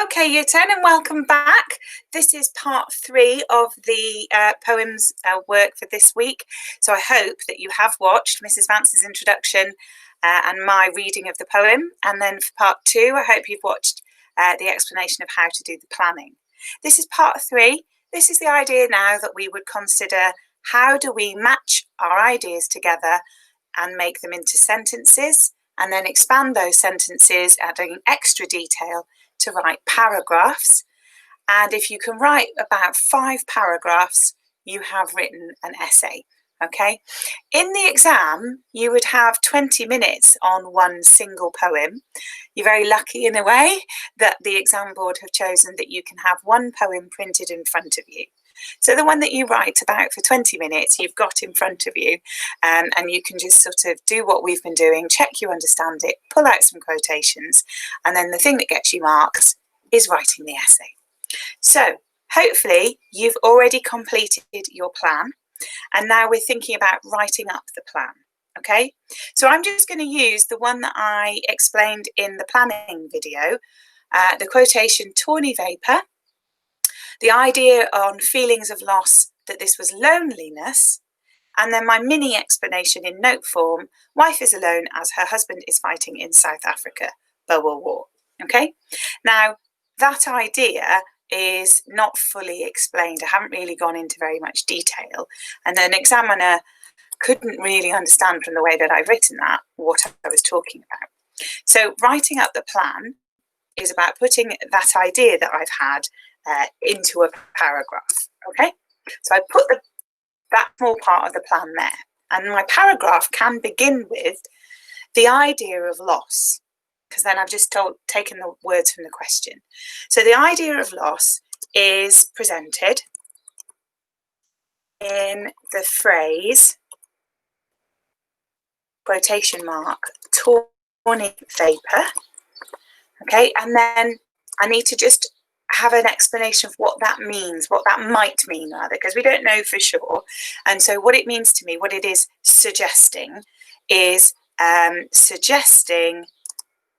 Okay, Year 10, and welcome back. This is part 3 of the poems work for this week. So I hope that you have watched Mrs. Vance's introduction and my reading of the poem. And then for part 2, I hope you've watched the explanation of how to do the planning. This is part 3. This is the idea now that we would consider how do we match our ideas together and make them into sentences, and then expand those sentences, adding extra detail to write paragraphs. And if you can write about 5 paragraphs, you have written an essay. Okay, in the exam you would have 20 minutes on one single poem. You're very lucky in a way that the exam board have chosen that you can have one poem printed in front of you. So the one that you write about for 20 minutes you've got in front of you, and you can just sort of do what we've been doing, check you understand it, pull out some quotations, and then the thing that gets you marks is writing the essay. So hopefully you've already completed your plan, and now we're thinking about writing up the plan. Okay, so I'm just going to use the one that I explained in the planning video, the quotation tawny vapour, the idea on feelings of loss, that this was loneliness, and then my mini explanation in note form, wife is alone as her husband is fighting in South Africa, Boer War. Okay, now that idea is not fully explained. I haven't really gone into very much detail, and an examiner couldn't really understand from the way that I've written that what I was talking about. So writing up the plan is about putting that idea that I've had into a paragraph. Okay, so I put that small part of the plan there, and my paragraph can begin with the idea of loss, because then I've just taken the words from the question. So the idea of loss is presented in the phrase, quotation mark, tawny vapour. Okay, and then I need to just have an explanation of what that means, what that might mean rather, because we don't know for sure. And so what it means to me, what it is suggesting, is suggesting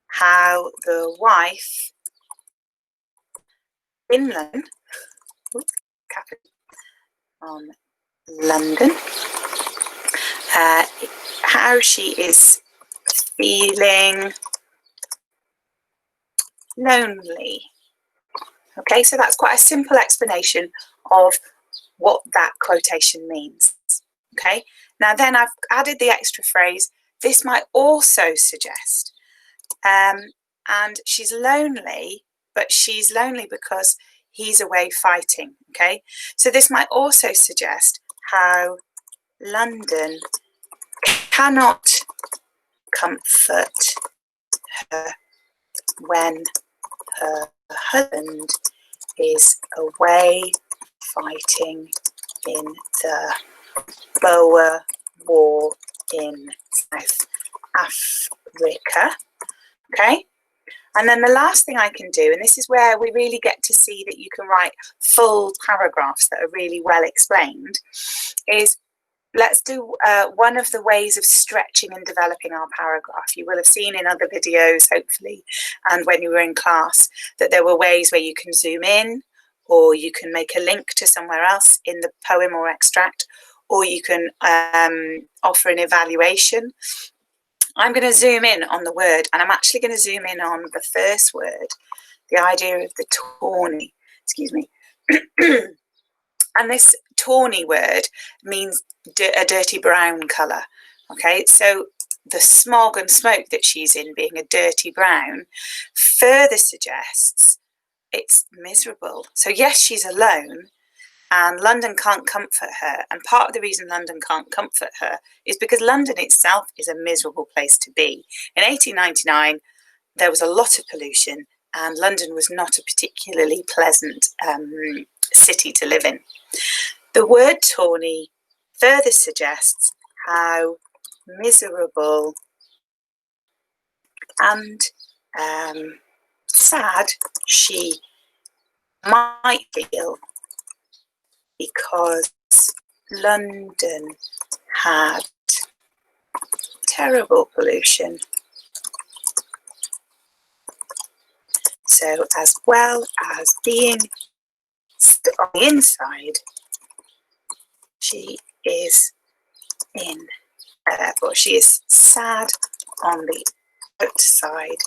how the wife in London, on London, how she is feeling lonely. Okay, so that's quite a simple explanation of what that quotation means. Okay, now then I've added the extra phrase, this might also suggest, and she's lonely, but she's lonely because he's away fighting. Okay, so this might also suggest how London cannot comfort her when her husband is away fighting in the Boer War in South Africa. Okay, and then the last thing I can do, and this is where we really get to see that you can write full paragraphs that are really well explained, is let's do one of the ways of stretching and developing our paragraph. You will have seen in other videos, hopefully, and when you were in class, that there were ways where you can zoom in, or you can make a link to somewhere else in the poem or extract, or you can offer an evaluation. I'm going to zoom in on the word, and I'm actually going to zoom in on the first word, the idea of the tawny, excuse me. And this tawny word means a dirty brown colour. Okay, so the smog and smoke that she's in being a dirty brown further suggests it's miserable. So yes, she's alone, and London can't comfort her. And part of the reason London can't comfort her is because London itself is a miserable place to be. In 1899, there was a lot of pollution, and London was not a particularly pleasant city to live in. The word tawny further suggests how miserable and sad she might feel because London had terrible pollution. So as well as being on the inside, she is she is sad on the outside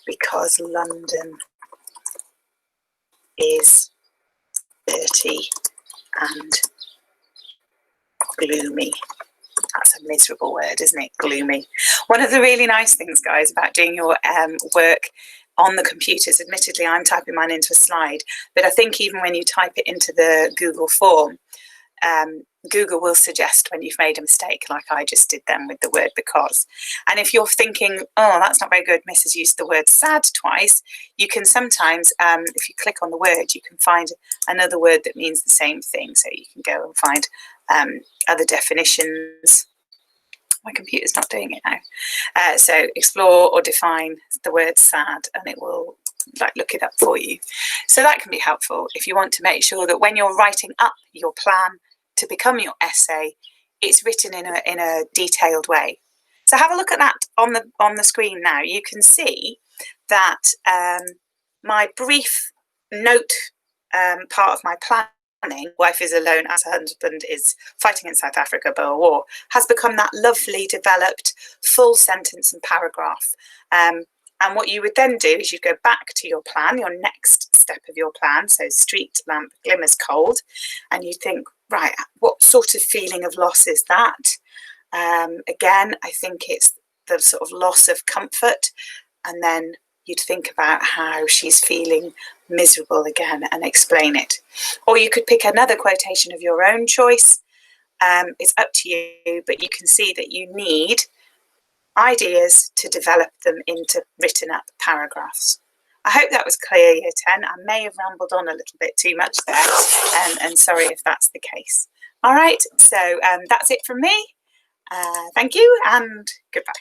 because London is dirty and gloomy. That's a miserable word, isn't it? Gloomy. One of the really nice things, guys, about doing your work on the computers, admittedly, I'm typing mine into a slide, but I think even when you type it into the Google form, Google will suggest when you've made a mistake, like I just did then with the word because. And if you're thinking, oh, that's not very good, Mrs. used the word sad twice, you can sometimes, if you click on the word, you can find another word that means the same thing. So you can go and find other definitions. My computer's not doing it now. So explore or define the word sad and it will look it up for you. So that can be helpful if you want to make sure that when you're writing up your plan to become your essay, it's written in a detailed way. So have a look at that on the screen now. You can see that my brief note part of my planning, wife is alone as her husband is fighting in South Africa, Boer War, has become that lovely developed full sentence and paragraph. And what you would then do is you go back to your plan, your next step of your plan, so street lamp glimmers cold, and you think, right, what sort of feeling of loss is that? Again, I think it's the sort of loss of comfort, and then you'd think about how she's feeling miserable again and explain it. Or you could pick another quotation of your own choice. It's up to you, but you can see that you need ideas to develop them into written up paragraphs. I hope that was clear, Year 10. I may have rambled on a little bit too much there, and sorry if that's the case. All right, so that's it from me. Thank you and goodbye.